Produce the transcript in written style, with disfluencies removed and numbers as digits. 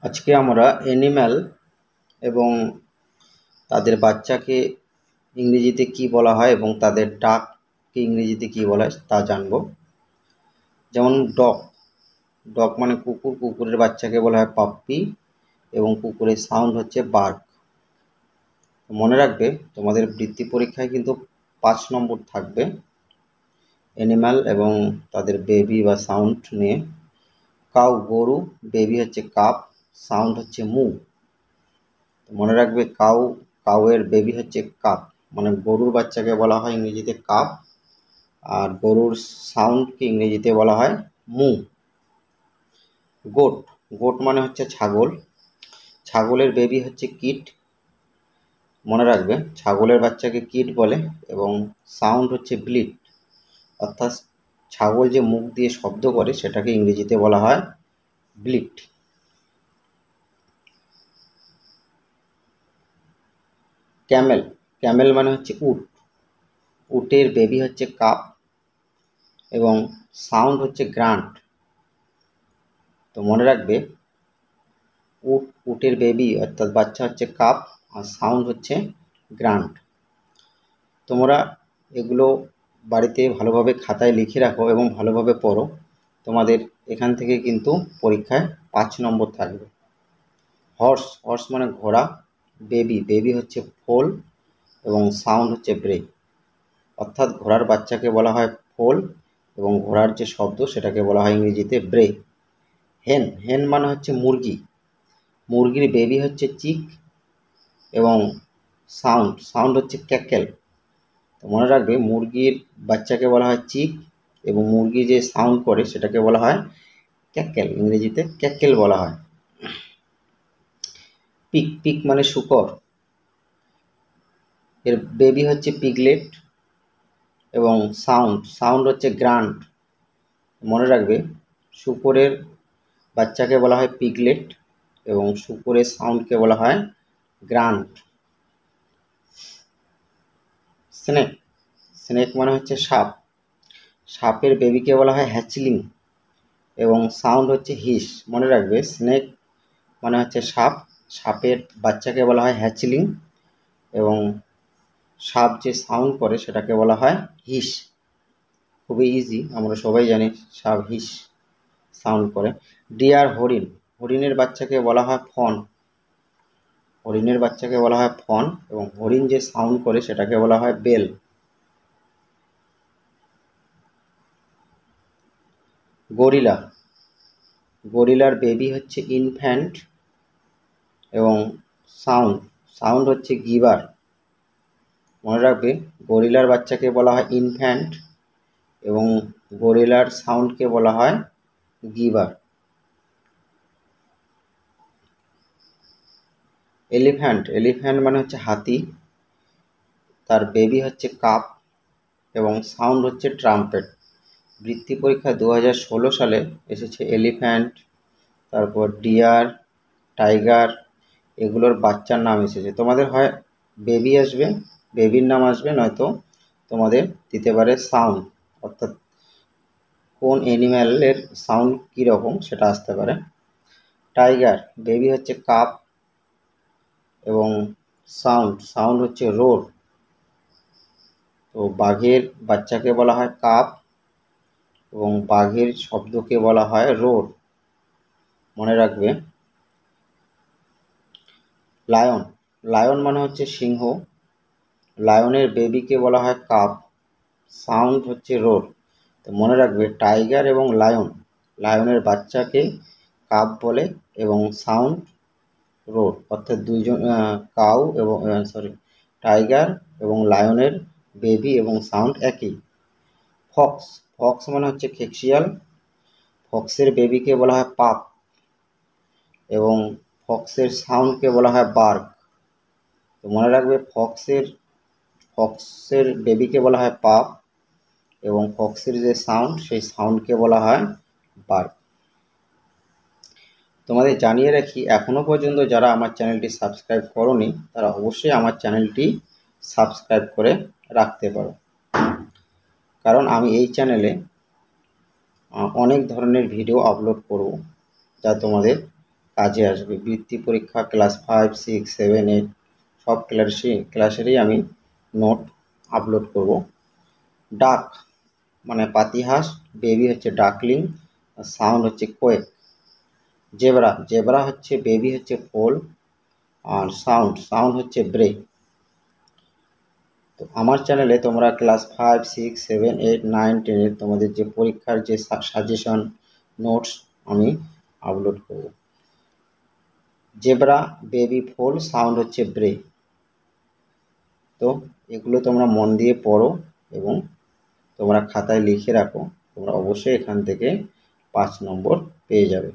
আজকে আমরা অ্যানিম্যাল এবং তাদের বাচ্চাকে ইংরেজিতে কি বলা হয় এবং তাদের ডাককে ইংরেজিতে কি বলা হয় তা জানব। যেমন ডগ, ডগ মানে কুকুর, কুকুরের বাচ্চাকে বলা হয় পাপ্পি এবং কুকুরের সাউন্ড হচ্ছে বার্ক। মনে রাখবে তোমাদের বৃত্তি পরীক্ষায় কিন্তু 5 নম্বর থাকবে অ্যানিম্যাল এবং তাদের বেবি বা সাউন্ড নিয়ে। কাউ গরু, বেবি হচ্ছে কাপ, সাউন্ড হচ্ছে মু। মনে রাখবে কাউয়ের বেবি হচ্ছে কাপ, মানে গরুর বাচ্চাকে বলা হয় ইংরেজিতে কাপ, আর গরুর সাউন্ডকে ইংরেজিতে বলা হয় মু। গোট, গোট মানে হচ্ছে ছাগল, ছাগলের বেবি হচ্ছে কিট। মনে রাখবে ছাগলের বাচ্চাকে কিট বলে এবং সাউন্ড হচ্ছে ব্লিট, অর্থাৎ ছাগল যে মুখ দিয়ে শব্দ করে সেটাকে ইংরেজিতে বলা হয় ব্লিট। ক্যামেল, ক্যামেল মানে হচ্ছে উট, উটের বেবি হচ্ছে কাপ এবং সাউন্ড হচ্ছে গ্রান্ট। তো মনে রাখবে উটের বেবি অর্থাৎ বাচ্চা হচ্ছে কাপ আর সাউন্ড হচ্ছে গ্রান্ট। তোমরা এগুলো বাড়িতে ভালোভাবে খাতায় লিখে রাখো এবং ভালোভাবে পড়ো, তোমাদের এখান থেকে কিন্তু পরীক্ষায় 5 নম্বর থাকবে। হর্স, হর্স মানে ঘোড়া, বেবি, বেবি হচ্ছে ফোল এবং সাউন্ড হচ্ছে ব্রে, অর্থাৎ ঘোড়ার বাচ্চাকে বলা হয় ফোল এবং ঘোড়ার যে শব্দ সেটাকে বলা হয় ইংরেজিতে ব্রে। হেন, হেন মানে হচ্ছে মুরগি, মুরগির বেবি হচ্ছে চিক এবং সাউন্ড, সাউন্ড হচ্ছে ক্যাকেল। তো মনে রাখবে মুরগির বাচ্চাকে বলা হয় চিক এবং মুরগি যে সাউন্ড করে সেটাকে বলা হয় ক্যাকেল, ইংরেজিতে ক্যাকেল বলা হয়। পিক, পিক মানে শূকর, এর বেবি হচ্ছে পিগলেট এবং সাউন্ড, সাউন্ড হচ্ছে গ্রান্ট। মনে রাখবে শূকরের বাচ্চাকে বলা হয় পিগলেট এবং শূকরের সাউন্ডকে বলা হয় গ্রান্ট। স্নেক, স্নেক মানে হচ্ছে সাপ, সাপের বেবিকে বলা হয় হ্যাচলিং এবং সাউন্ড হচ্ছে হিস। মনে রাখবে স্নেক মানে হচ্ছে সাপ, সাপের বাচ্চাকে বলা হয় হ্যাচলিং এবং সাপ যে সাউন্ড করে সেটাকে বলা হয় হিস। খুবই ইজি, আমরা সবাই জানি সাপ হিস সাউন্ড করে। ডিয়ার, হরিণ, হরিণের বাচ্চাকে বলা হয় ফন, হরিণের বাচ্চাকে বলা হয় ফন এবং হরিণ যে সাউন্ড করে সেটাকে বলা হয় বেল। গরিলা, গরিলার বেবি হচ্ছে ইনফ্যান্ট এবং সাউন্ড, সাউন্ড হচ্ছে গিবার। মনে রাখবে গরিলার বাচ্চাকে বলা হয় ইনফ্যান্ট এবং গরিলার সাউন্ডকে বলা হয় গিবার। এলিফ্যান্ট, এলিফ্যান্ট মানে হচ্ছে হাতি, তার বেবি হচ্ছে কাপ এবং সাউন্ড হচ্ছে ট্রাম্পেট। বৃত্তি পরীক্ষা 2016 সালে এসেছে এলিফ্যান্ট, তারপর ডিয়ার, টাইগার, এগুলোর বাচ্চার নাম এসেছে। তোমাদের হয় বেবি আসবে, বেবির নাম আসবে, নয়তো তোমাদের দিতে পারে সাউন্ড, অর্থাৎ কোন অ্যানিম্যালের সাউন্ড কীরকম সেটা আসতে পারে। টাইগার বেবি হচ্ছে কাপ এবং সাউন্ড, সাউন্ড হচ্ছে রোর। তো বাঘের বাচ্চাকে বলা হয় কাপ এবং বাঘের শব্দকে বলা হয় রোর। মনে রাখবে। লায়ন, লায়ন মানে হচ্ছে সিংহ, লায়নের বেবিকে বলা হয় কাপ, সাউন্ড হচ্ছে রোর। তো মনে রাখবে টাইগার এবং লায়ন, লায়নের বাচ্চাকে কাপ বলে এবং সাউন্ড রোর, অর্থাৎ দুইজন কাউ এবং টাইগার এবং লায়নের বেবি এবং সাউন্ড একই। ফক্স, ফক্স মানে হচ্ছে খেকশিয়াল, ফক্সের বেবিকে বলা হয় পাপ এবং ফক্সের সাউন্ডকে বলা হয় বার্ক। তো মনে রাখবে ফক্সের বেবিকে বলা হয় পাপ এবং ফক্সের যে সাউন্ড সেই সাউন্ডকে বলা হয় বার্ক। তোমাদের জানিয়ে রাখি এখনও পর্যন্ত যারা আমার চ্যানেলটি সাবস্ক্রাইব করোনি তারা অবশ্যই আমার চ্যানেলটি সাবস্ক্রাইব করে রাখতে পারো, কারণ আমি এই চ্যানেলে অনেক ধরনের ভিডিও আপলোড করব যা তোমাদের কাজে আসবে। বৃত্তি পরীক্ষা ক্লাস 5, 6, 7, 8 সব ক্লাসেরই আমি নোট আপলোড করব। ডাক মানে পাতিহাঁস, বেবি হচ্ছে ডাকলিং, আর সাউন্ড হচ্ছে কোয়েক। জেব্রা হচ্ছে বেবি হচ্ছে ফোল, আর সাউন্ড হচ্ছে ব্রেক। তো আমার চ্যানেলে তোমরা ক্লাস 5, 6, 7, 8, 9, 10 তোমাদের যে পরীক্ষার যে সাজেশন নোটস আমি আপলোড করব। জেব্রা, বেবি, ফোল, সাউন্ড হচ্ছে ব্রেক। তো এগুলো তোমরা মন দিয়ে পড়ো এবং তোমরা খাতায় লিখে রাখো। তোমরা অবশ্যই এখান থেকে 5 নম্বর পেয়ে যাবে।